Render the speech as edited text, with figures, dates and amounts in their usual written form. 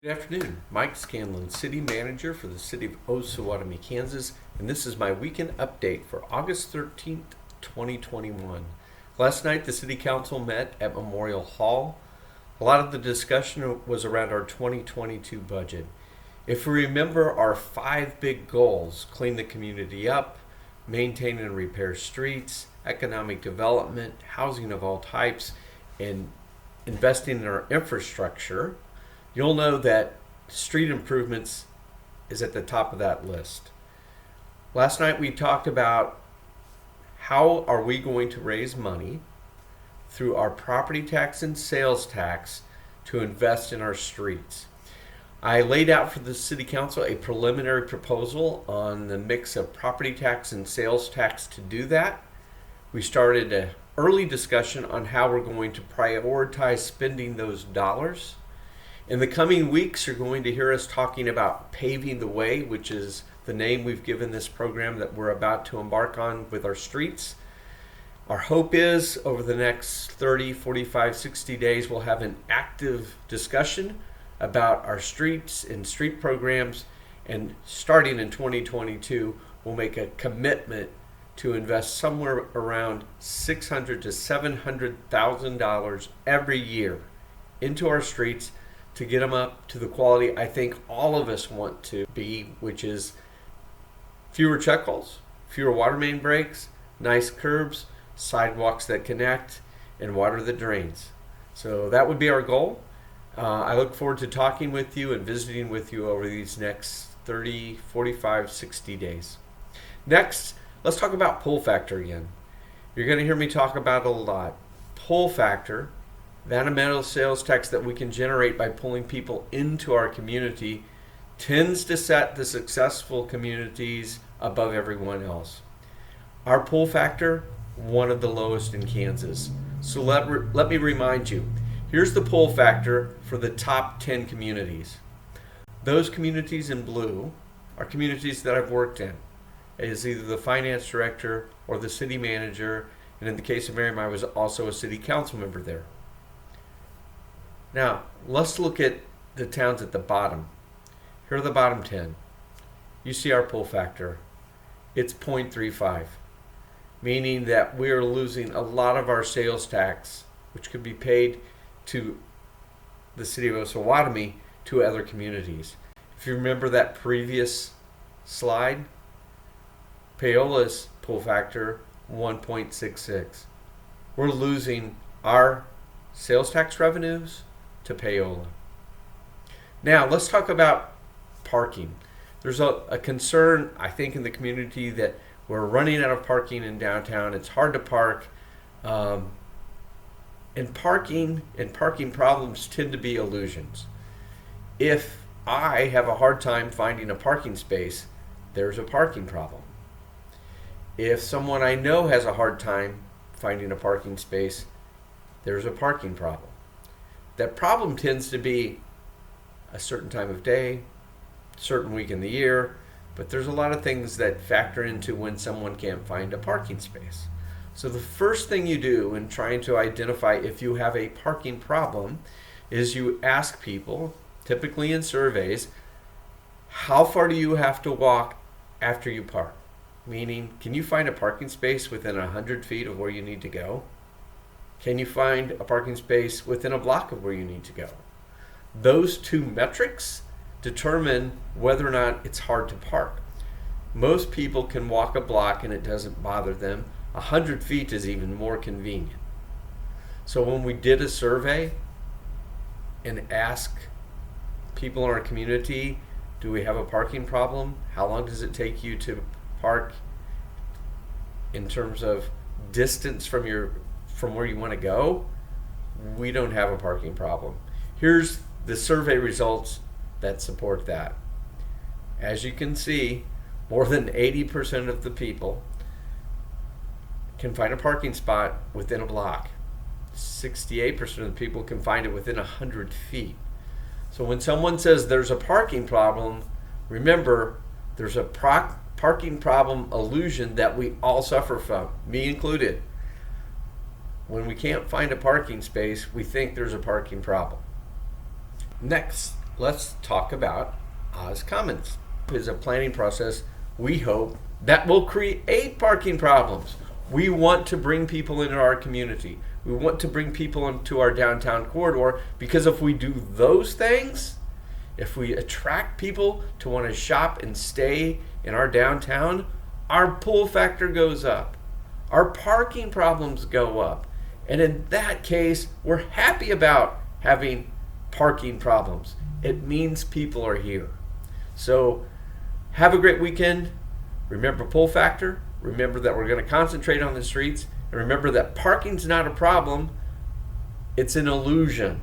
Good afternoon. Mike Scanlon, City Manager for the City of Osawatomie, Kansas, and this is my weekend update for August 13th, 2021. Last night, the City Council met at Memorial Hall. A lot of the discussion was around our 2022 budget. If we remember our 5 big goals, clean the community up, maintain and repair streets, economic development, housing of all types, and investing in our infrastructure, you'll know that street improvements is at the top of that list. Last night we talked about how are we going to raise money through our property tax and sales tax to invest in our streets. I laid out for the City Council a preliminary proposal on the mix of property tax and sales tax to do that. We started an early discussion on how we're going to prioritize spending those dollars. In the coming weeks, you're going to hear us talking about paving the way, which is the name we've given this program that we're about to embark on with our streets. Our hope is over the next 30, 45, 60 days, we'll have an active discussion about our streets and street programs. And starting in 2022, we'll make a commitment to invest somewhere around $600,000 to $700,000 every year into our streets to get them up to the quality I think all of us want to be, which is fewer check holes, fewer water main breaks, nice curbs, sidewalks that connect, and water that drains. So that would be our goal. I look forward to talking with you and visiting with you over these next 30, 45, 60 days. Next, let's talk about pull factor again. You're going to hear me talk about it a lot. Pull factor, that amount of sales tax that we can generate by pulling people into our community, tends to set the successful communities above everyone else. Our pull factor, one of the lowest in Kansas. So let me remind you, here's the pull factor for the top 10 communities. Those communities in blue are communities that I've worked in as either the finance director or the city manager, and in the case of Merriam, I was also a city council member there. Now, let's look at the towns at the bottom. Here are the bottom 10. You see our pull factor. It's 0.35, meaning that we are losing a lot of our sales tax, which could be paid to the city of Osawatomie, to other communities. If you remember that previous slide, Paola's pull factor, 1.66. We're losing our sales tax revenues to Paola. Now let's talk about parking. There's a concern, I think, in the community that we're running out of parking in downtown. It's hard to park. And parking problems tend to be illusions. If I have a hard time finding a parking space, there's a parking problem. If someone I know has a hard time finding a parking space, there's a parking problem. That problem tends to be a certain time of day, certain week in the year, but there's a lot of things that factor into when someone can't find a parking space. So the first thing you do in trying to identify if you have a parking problem is you ask people, typically in surveys, how far do you have to walk after you park? Meaning, can you find a parking space within 100 feet of where you need to go? Can you find a parking space within a block of where you need to go? Those two metrics determine whether or not it's hard to park. Most people can walk a block and it doesn't bother them. 100 feet is even more convenient. So when we did a survey and asked people in our community, do we have a parking problem? How long does it take you to park in terms of distance from where you want to go? We don't have a parking problem. Here's the survey results that support that. As you can see, more than 80% of the people can find a parking spot within a block. 68% of the people can find it within 100 feet. So when someone says there's a parking problem, remember there's a parking problem illusion that we all suffer from, me included. When we can't find a parking space, we think there's a parking problem. Next, let's talk about Oz Commons. It's a planning process, we hope, that will create parking problems. We want to bring people into our community. We want to bring people into our downtown corridor, because if we do those things, if we attract people to want to shop and stay in our downtown, our pull factor goes up. Our parking problems go up. And in that case, we're happy about having parking problems. It means people are here. So have a great weekend. Remember pull factor. Remember that we're going to concentrate on the streets. And remember that parking's not a problem. It's an illusion.